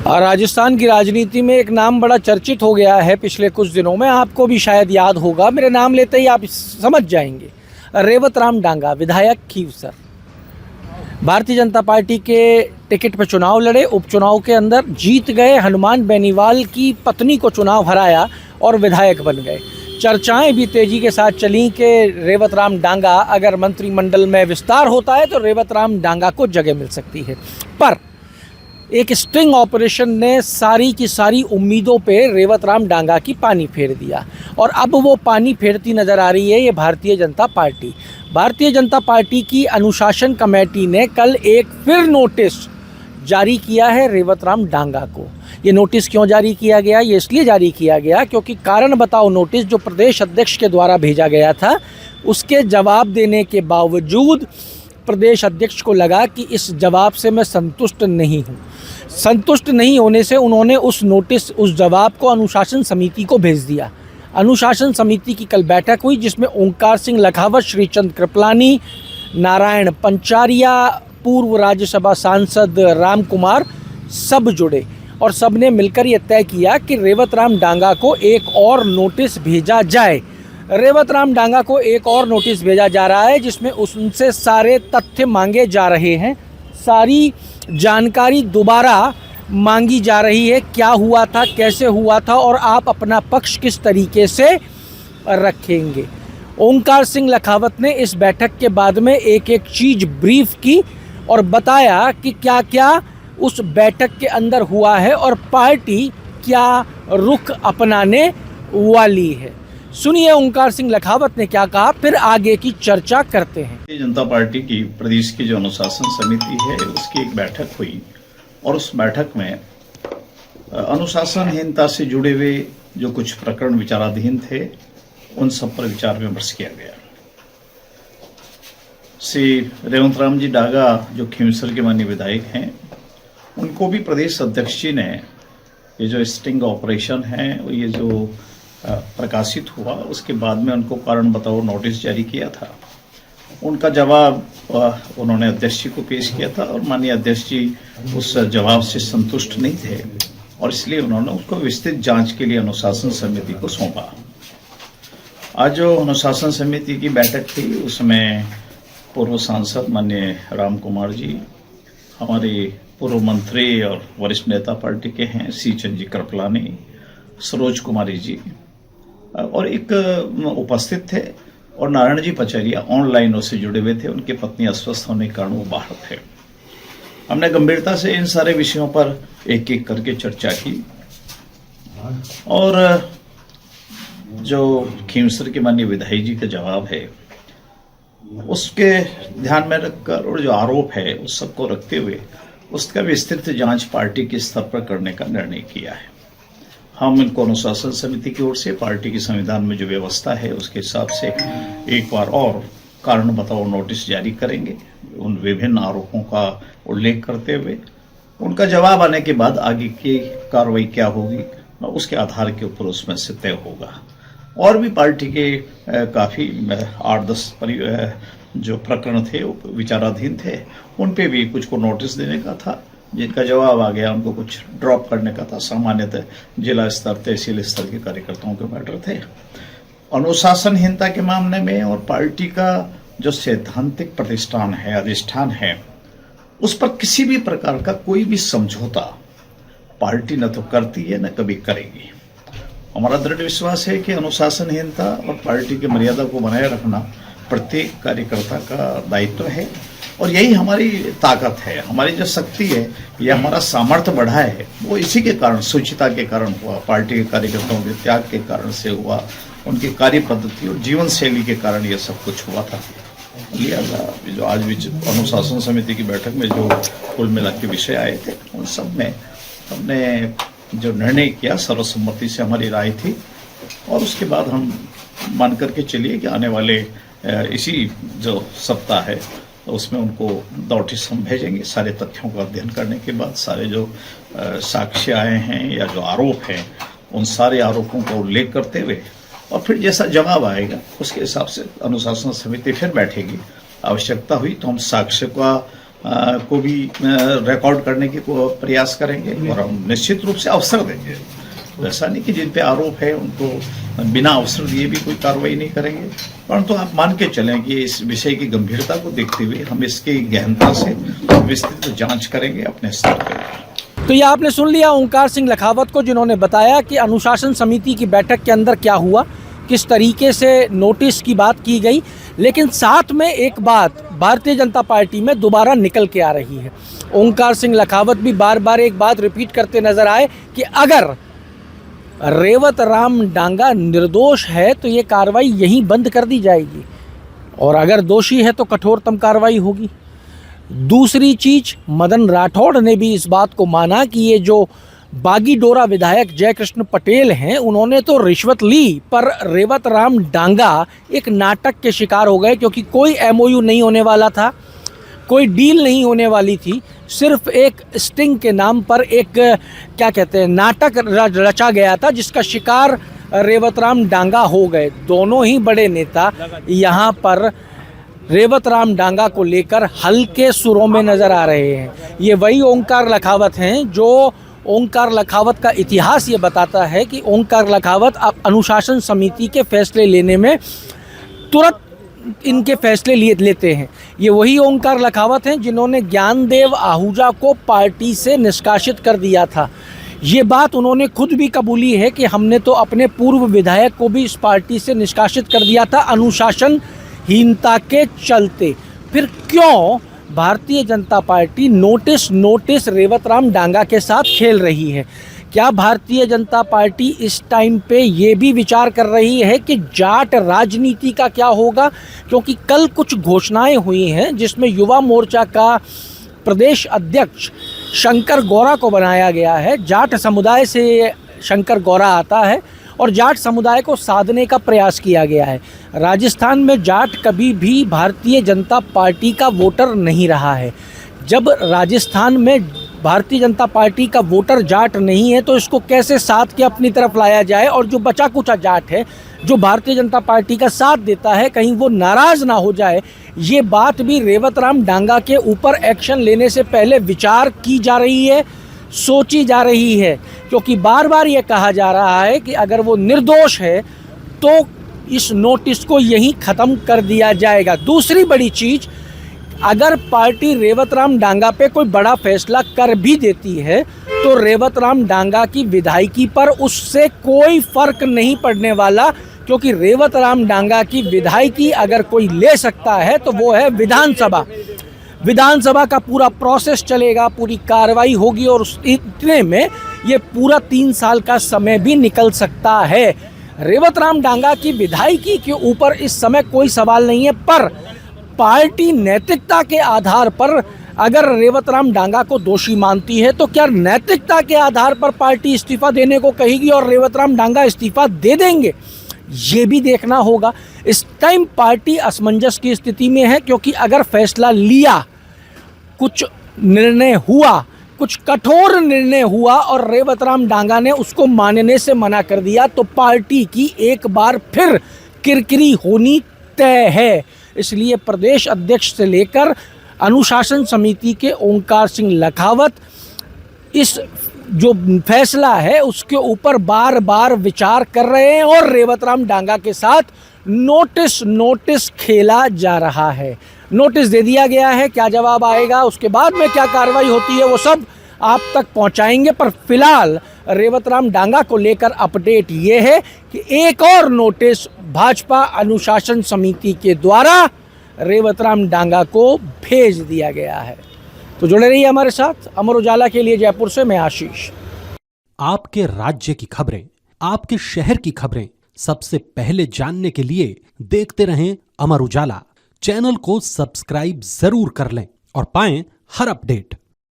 और राजस्थान की राजनीति में एक नाम बड़ा चर्चित हो गया है पिछले कुछ दिनों में, आपको भी शायद याद होगा, मेरे नाम लेते ही आप समझ जाएंगे। रेवत राम डांगा, विधायक खीवसर, भारतीय जनता पार्टी के टिकट पर चुनाव लड़े, उपचुनाव के अंदर जीत गए, हनुमान बेनीवाल की पत्नी को चुनाव हराया और विधायक बन गए। चर्चाएं भी तेजी के साथ चलीं कि रेवत राम डांगा अगर मंत्रिमंडल में विस्तार होता है तो रेवत राम डांगा को जगह मिल सकती है। पर एक स्टिंग ऑपरेशन ने सारी की सारी उम्मीदों पे रेवत राम डांगा की पानी फेर दिया और अब वो पानी फेरती नज़र आ रही है ये भारतीय जनता पार्टी। भारतीय जनता पार्टी की अनुशासन कमेटी ने कल एक फिर नोटिस जारी किया है रेवत राम डांगा को। ये नोटिस क्यों जारी किया गया? ये इसलिए जारी किया गया क्योंकि कारण बताओ नोटिस जो प्रदेश अध्यक्ष के द्वारा भेजा गया था, उसके जवाब देने के बावजूद प्रदेश अध्यक्ष को लगा कि इस जवाब से मैं संतुष्ट नहीं हूँ। संतुष्ट नहीं होने से उन्होंने उस जवाब को अनुशासन समिति को भेज दिया। अनुशासन समिति की कल बैठक हुई जिसमें ओंकार सिंह लखावत, श्रीचंद कृपलानी, नारायण पंचारिया, पूर्व राज्यसभा सांसद राम कुमार सब जुड़े और सब ने मिलकर ये तय किया कि रेवत राम डांगा को एक और नोटिस भेजा जाए। रेवत राम डांगा को एक और नोटिस भेजा जा रहा है जिसमें उनसे सारे तथ्य मांगे जा रहे हैं, सारी जानकारी दोबारा मांगी जा रही है, क्या हुआ था, कैसे हुआ था और आप अपना पक्ष किस तरीके से रखेंगे। ओंकार सिंह लखावत ने इस बैठक के बाद में एक एक चीज़ ब्रीफ की और बताया कि क्या क्या उस बैठक के अंदर हुआ है और पार्टी क्या रुख अपनाने वाली है। सुनिए ओंकार सिंह लखावत ने क्या कहा, फिर आगे की चर्चा करते हैं। भारतीय जनता पार्टी की प्रदेश की जो अनुशासन समिति है उसकी एक बैठक हुई और उस बैठक में अनुशासनहीनता से जुड़े हुए जो कुछ प्रकरण विचाराधीन थे उन सब पर विचार विमर्श किया गया। श्री रेवत राम जी डांगा जो खींवसर के माननीय विधायक हैं, उनको भी प्रदेश अध्यक्ष जी ने ये जो स्टिंग ऑपरेशन है ये जो प्रकाशित हुआ उसके बाद में उनको कारण बताओ नोटिस जारी किया था। उनका जवाब उन्होंने अध्यक्ष जी को पेश किया था और माननीय अध्यक्ष जी उस जवाब से संतुष्ट नहीं थे और इसलिए उन्होंने उसको विस्तृत जांच के लिए अनुशासन समिति को सौंपा। आज जो अनुशासन समिति की बैठक थी उसमें पूर्व सांसद माननीय राम कुमार जी, हमारे पूर्व मंत्री और वरिष्ठ नेता पार्टी के हैं श्रीचंद जी कृपलानी, सरोज कुमारी जी और एक उपस्थित थे और नारायण जी पंचारिया ऑनलाइन उससे जुड़े हुए थे। उनकी पत्नी अस्वस्थ होने के कारण वो बाहर थे। हमने गंभीरता से इन सारे विषयों पर एक एक करके चर्चा की और जो खींवसर के माननीय विधायक जी का जवाब है उसके ध्यान में रखकर और जो आरोप है उस सबको रखते हुए उसका विस्तृत जांच पार्टी के स्तर पर करने का निर्णय किया है। हम इनको अनुशासन समिति की ओर से पार्टी के संविधान में जो व्यवस्था है उसके हिसाब से एक बार और कारण बताओ नोटिस जारी करेंगे उन विभिन्न आरोपों का उल्लेख करते हुए। उनका जवाब आने के बाद आगे की कार्रवाई क्या होगी उसके आधार के ऊपर उसमें से तय होगा। और भी पार्टी के काफ़ी 8-10 जो प्रकरण थे वो विचाराधीन थे, उन पे भी कुछ को नोटिस देने का था, जिनका जवाब आ गया उनको कुछ ड्रॉप करने का था। सामान्यतः जिला स्तर तहसील स्तर के कार्यकर्ताओं के मैटर थे। अनुशासनहीनता के मामले में और पार्टी का जो सैद्धांतिक प्रतिष्ठान है, अधिष्ठान है, उस पर किसी भी प्रकार का कोई भी समझौता पार्टी न तो करती है न कभी करेगी। हमारा दृढ़ विश्वास है कि अनुशासनहीनता और पार्टी की मर्यादा को बनाए रखना प्रत्येक कार्यकर्ता का दायित्व है और यही हमारी ताकत है, हमारी जो शक्ति है, यह हमारा सामर्थ्य बढ़ा है वो इसी के कारण, शुचिता के कारण हुआ, पार्टी के कार्यकर्ताओं के त्याग के कारण से हुआ, उनकी कार्य पद्धति और जीवन शैली के कारण यह सब कुछ हुआ था। लिहाजा जो आज भी अनुशासन समिति की बैठक में जो कुल मिला के विषय आए थे उन सब में हमने जो निर्णय किया सर्वसम्मति से हमारी राय थी और उसके बाद हम मान करके चलिए कि आने वाले इसी जो सप्ताह है तो उसमें उनको नोटिस हम भेजेंगे। सारे तथ्यों का अध्ययन करने के बाद सारे जो साक्ष्य आए हैं या जो आरोप हैं उन सारे आरोपों का उल्लेख करते हुए और फिर जैसा जवाब आएगा उसके हिसाब से अनुशासन समिति फिर बैठेगी। आवश्यकता हुई तो हम साक्ष्य का को भी रिकॉर्ड करने की प्रयास करेंगे और हम निश्चित रूप से अवसर देंगे। तो ऐसा नहीं कि जिन पे आरोप है उनको बिना अवसर दिए भी कोई कार्रवाई नहीं करेंगे, परंतु आप मान के चलें कि इस विषय की गंभीरता को देखते हुए हम इसकी गहनता से विस्तृत जांच करेंगे अपने स्तर पर। तो ये आपने सुन लिया ओंकार सिंह लखावत को, जिन्होंने बताया कि अनुशासन समिति की बैठक के अंदर क्या हुआ, किस तरीके से नोटिस की बात की गई। लेकिन साथ में एक बात भारतीय जनता पार्टी में दोबारा निकल के आ रही है। ओंकार सिंह लखावत भी बार बार एक बात रिपीट करते नजर आए कि अगर रेवत राम डांगा निर्दोष है तो ये कार्रवाई यहीं बंद कर दी जाएगी, और अगर दोषी है तो कठोरतम कार्रवाई होगी। दूसरी चीज, मदन राठौड़ ने भी इस बात को माना कि ये जो बागीडोरा विधायक जयकृष्ण पटेल हैं, उन्होंने तो रिश्वत ली, पर रेवत राम डांगा एक नाटक के शिकार हो गए, क्योंकि कोई एमओयू नहीं होने वाला था, कोई डील नहीं होने वाली थी। सिर्फ एक स्टिंग के नाम पर एक क्या कहते हैं नाटक रचा गया था, जिसका शिकार रेवत राम डांगा हो गए। दोनों ही बड़े नेता यहाँ पर रेवत राम डांगा को लेकर हल्के सुरों में नजर आ रहे हैं। ये वही ओंकार लखावत हैं जो ओंकार लखावत का इतिहास ये बताता है कि ओंकार लखावत अब अनुशासन समिति के फैसले लेने में तुरंत इनके फैसले लेते हैं। ये वही ओंकार लखावत हैं जिन्होंने ज्ञानदेव आहूजा को पार्टी से निष्कासित कर दिया था। ये बात उन्होंने खुद भी कबूली है कि हमने तो अपने पूर्व विधायक को भी इस पार्टी से निष्कासित कर दिया था अनुशासनहीनता के चलते। फिर क्यों भारतीय जनता पार्टी नोटिस रेवत राम डांगा के साथ खेल रही है? क्या भारतीय जनता पार्टी इस टाइम पे ये भी विचार कर रही है कि जाट राजनीति का क्या होगा? क्योंकि कल कुछ घोषणाएं हुई हैं जिसमें युवा मोर्चा का प्रदेश अध्यक्ष शंकर गौरा को बनाया गया है। जाट समुदाय से शंकर गौरा आता है और जाट समुदाय को साधने का प्रयास किया गया है। राजस्थान में जाट कभी भी भारतीय जनता पार्टी का वोटर नहीं रहा है। जब राजस्थान में भारतीय जनता पार्टी का वोटर जाट नहीं है तो इसको कैसे साथ के अपनी तरफ लाया जाए, और जो बचा कुचा जाट है जो भारतीय जनता पार्टी का साथ देता है कहीं वो नाराज़ ना हो जाए। ये बात भी रेवत राम डांगा के ऊपर एक्शन लेने से पहले विचार की जा रही है, सोची जा रही है, क्योंकि बार बार ये कहा जा रहा है कि अगर वो निर्दोष है तो इस नोटिस को यहीं ख़त्म कर दिया जाएगा। दूसरी बड़ी चीज़, अगर पार्टी रेवत राम डांगा पे कोई बड़ा फैसला कर भी देती है तो रेवत राम डांगा की विधायकी पर उससे कोई फर्क नहीं पड़ने वाला, क्योंकि रेवत राम डांगा की विधायकी अगर कोई ले सकता है तो वो है विधानसभा। विधानसभा का पूरा प्रोसेस चलेगा, पूरी कार्रवाई होगी, और इतने में ये पूरा 3 साल का समय भी निकल सकता है। रेवत राम डांगा की विधायकी के ऊपर इस समय कोई सवाल नहीं है, पर पार्टी नैतिकता के आधार पर अगर रेवत राम डांगा को दोषी मानती है तो क्या नैतिकता के आधार पर पार्टी इस्तीफा देने को कहेगी और रेवत राम डांगा इस्तीफा दे देंगे? ये भी देखना होगा। इस टाइम पार्टी असमंजस की स्थिति में है, क्योंकि अगर फैसला लिया, कुछ निर्णय हुआ, कुछ कठोर निर्णय हुआ और रेवत राम डांगा ने उसको मानने से मना कर दिया तो पार्टी की एक बार फिर किरकिरी होनी तय है। इसलिए प्रदेश अध्यक्ष से लेकर अनुशासन समिति के ओंकार सिंह लखावत इस जो फैसला है उसके ऊपर बार बार विचार कर रहे हैं, और रेवत राम डांगा के साथ नोटिस खेला जा रहा है। नोटिस दे दिया गया है, क्या जवाब आएगा, उसके बाद में क्या कार्रवाई होती है, वो सब आप तक पहुंचाएंगे। पर फिलहाल रेवत राम डांगा को लेकर अपडेट ये है कि एक और नोटिस भाजपा अनुशासन समिति के द्वारा रेवत राम डांगा को भेज दिया गया है। तो जुड़े रहिए हमारे साथ। अमर उजाला के लिए जयपुर से मैं आशीष। आपके राज्य की खबरें, आपके शहर की खबरें सबसे पहले जानने के लिए देखते रहें अमर उजाला। चैनल को सब्सक्राइब जरूर कर लें और पाएं हर अपडेट।